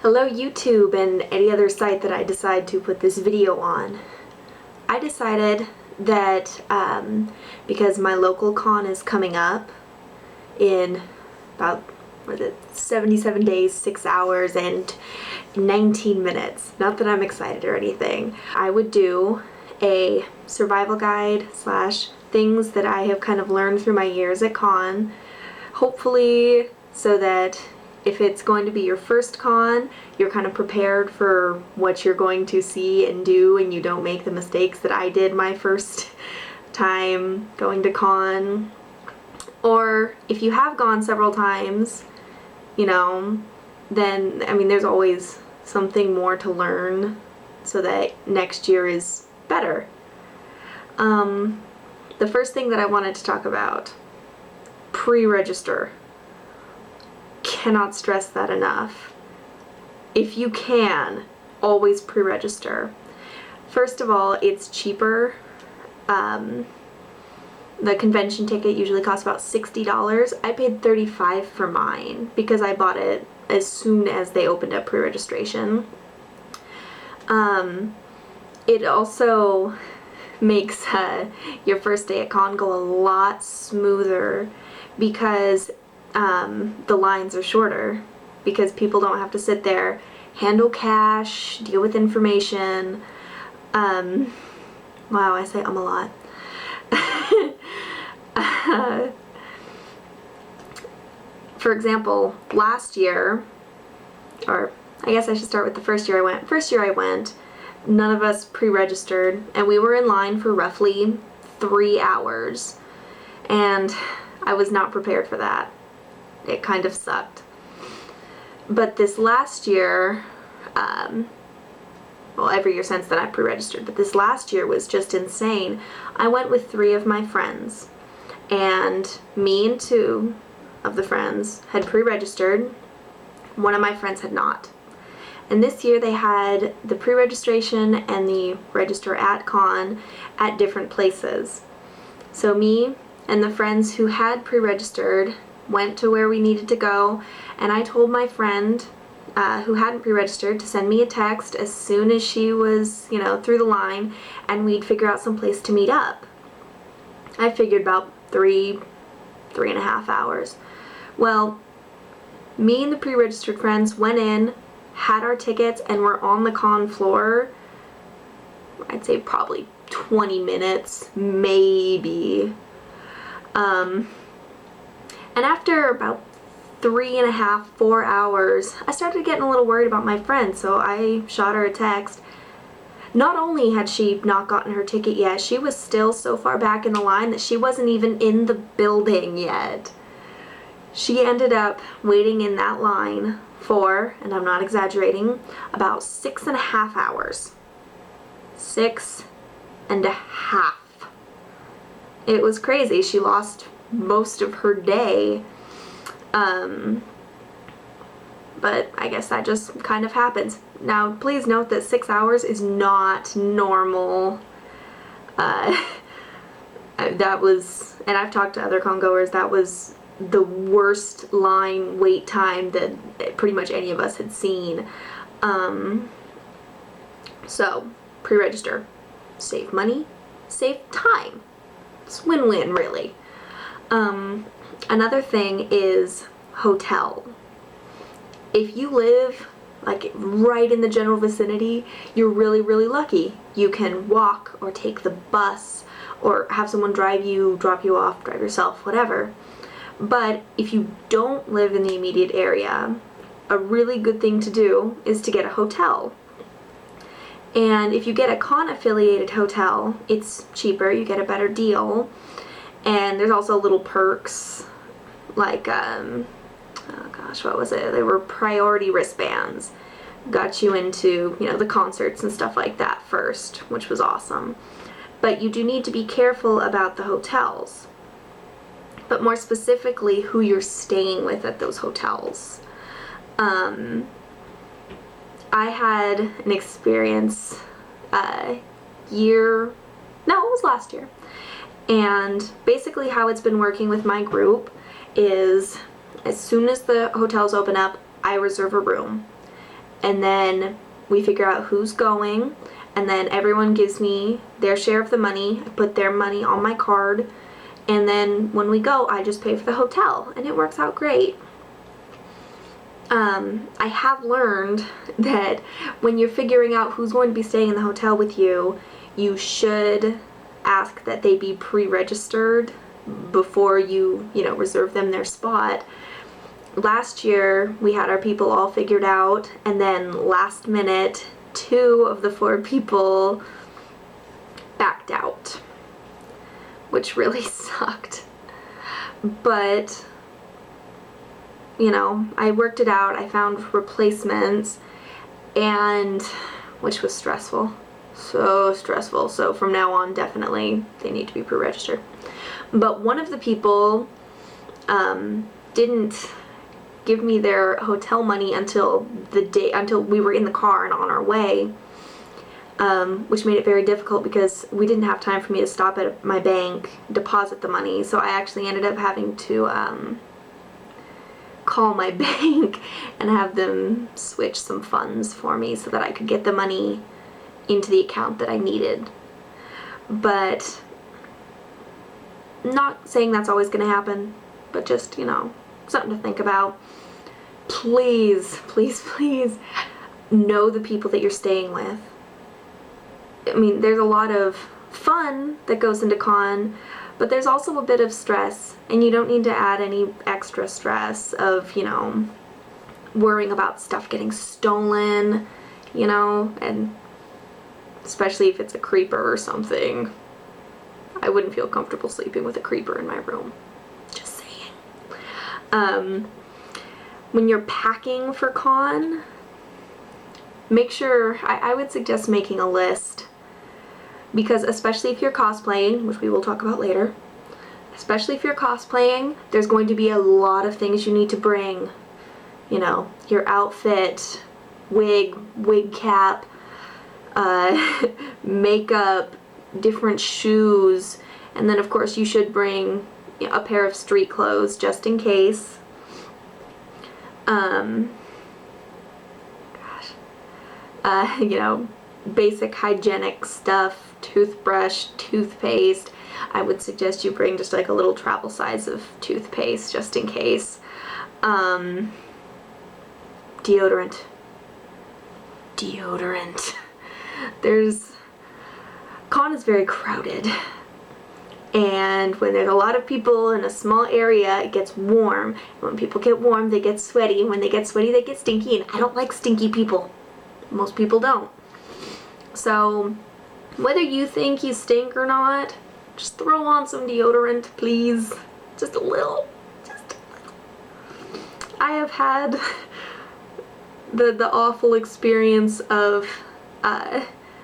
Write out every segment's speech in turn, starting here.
Hello YouTube and any other site that I decide to put this video on. I decided that because my local con is coming up in about 77 days, 6 hours, and 19 minutes. Not that I'm excited or anything. I would do a survival guide slash things that I have kind of learned through my years at con. Hopefully so that if it's going to be your first con, you're kind of prepared for what you're going to see and do, and you don't make the mistakes that I did my first time going to con. Or if you have gone several times, you know, then, I mean, there's always something more to learn so that next year is better. The first thing that I wanted to talk about, pre-register. Cannot stress that enough. If you can, always pre-register. First of all, it's cheaper. The convention ticket usually costs about $60. I paid $35 for mine because I bought it as soon as they opened up pre-registration. It also makes your first day at con go a lot smoother because the lines are shorter, because people don't have to sit there, handle cash, deal with information. Wow, I say a lot. For example, last year, or I guess I should start with the first year I went. First year I went, none of us pre-registered, and we were in line for roughly 3 hours, and I was not prepared for that. It kind of sucked. But this last year, well, every year since then I've pre-registered, but this last year was just insane. I went with 3 of my friends, and me and 2 of the friends had pre-registered. One of my friends had not. And this year they had the pre-registration and the register at con at different places. So me and the friends who had pre-registered went to where we needed to go, and I told my friend who hadn't pre-registered to send me a text as soon as she was, you know, through the line, and we'd figure out some place to meet up. I figured about 3.5 hours. Well, me and the pre-registered friends went in, had our tickets, and were on the con floor, I'd say probably 20 minutes, maybe. And after about 3.5, 4 hours, I started getting a little worried about my friend, so I shot her a text. Not only had she not gotten her ticket yet, she was still so far back in the line that she wasn't even in the building yet. She ended up waiting in that line for, and I'm not exaggerating, about 6.5 hours. 6.5. It was crazy. She lost most of her day. But I guess that just kind of happens. Now, please note that 6 hours is not normal. That was, and I've talked to other con-goers, that was the worst line wait time that pretty much any of us had seen. So, pre-register. Save money, save time. It's win-win, really. Another thing is hotel. If you live like right in the general vicinity, you're really, really lucky. You can walk or take the bus or have someone drive you, drop you off, drive yourself, whatever. But if you don't live in the immediate area, a really good thing to do is to get a hotel. And if you get a con-affiliated hotel, it's cheaper, you get a better deal. And there's also little perks, like, oh gosh, what was it? They were priority wristbands. Got you into, you know, the concerts and stuff like that first, which was awesome. But you do need to be careful about the hotels. But more specifically, who you're staying with at those hotels. I had an experience it was last year. And basically how it's been working with my group is as soon as the hotels open up, I reserve a room. and then we figure out who's going, and then everyone gives me their share of the money. I put their money on my card, and then when we go, I just pay for the hotel, and it works out great. I have learned that when you're figuring out who's going to be staying in the hotel with you, you should ask that they be pre-registered before you reserve them their spot. Last year, we had our people all figured out, and then last minute, 2 of the 4 people backed out, which really sucked. But I worked it out. I found replacements, and which was stressful. So stressful. So from now on, definitely they need to be pre-registered. But one of the people didn't give me their hotel money until we were in the car and on our way, which made it very difficult because we didn't have time for me to stop at my bank, deposit the money. So I actually ended up having to call my bank and have them switch some funds for me so that I could get the money into the account that I needed. But not saying that's always going to happen, but just, something to think about. Please, please, please know the people that you're staying with. I mean, there's a lot of fun that goes into con, but there's also a bit of stress, and you don't need to add any extra stress of, worrying about stuff getting stolen, and especially if it's a creeper or something. I wouldn't feel comfortable sleeping with a creeper in my room. Just saying. When you're packing for con, make sure, I would suggest making a list, because especially if you're cosplaying, which we will talk about later, especially if you're cosplaying, there's going to be a lot of things you need to bring. Your outfit, wig cap, makeup, different shoes, and then of course you should bring a pair of street clothes just in case. Basic hygienic stuff, toothbrush, toothpaste. I would suggest you bring just like a little travel size of toothpaste just in case. Deodorant. Con is very crowded, and when there's a lot of people in a small area, it gets warm. When people get warm, they get sweaty, and when they get sweaty, they get stinky, and I don't like stinky people. Most people don't. So whether you think you stink or not, just throw on some deodorant, please. Just a little. I have had the awful experience of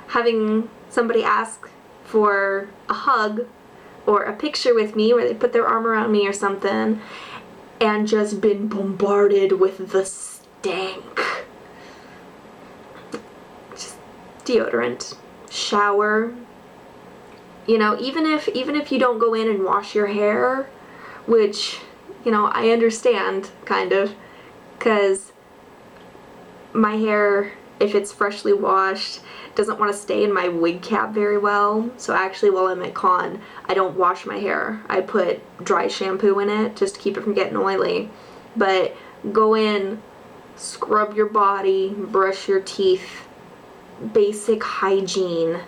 having somebody ask for a hug or a picture with me where they put their arm around me or something, and just been bombarded with the stank. Just deodorant, shower. Even if you don't go in and wash your hair, which, I understand, kind of, because my hair, if it's freshly washed, doesn't want to stay in my wig cap very well. So actually, while I'm at con, I don't wash my hair. I put dry shampoo in it just to keep it from getting oily. But go in, scrub your body, brush your teeth, basic hygiene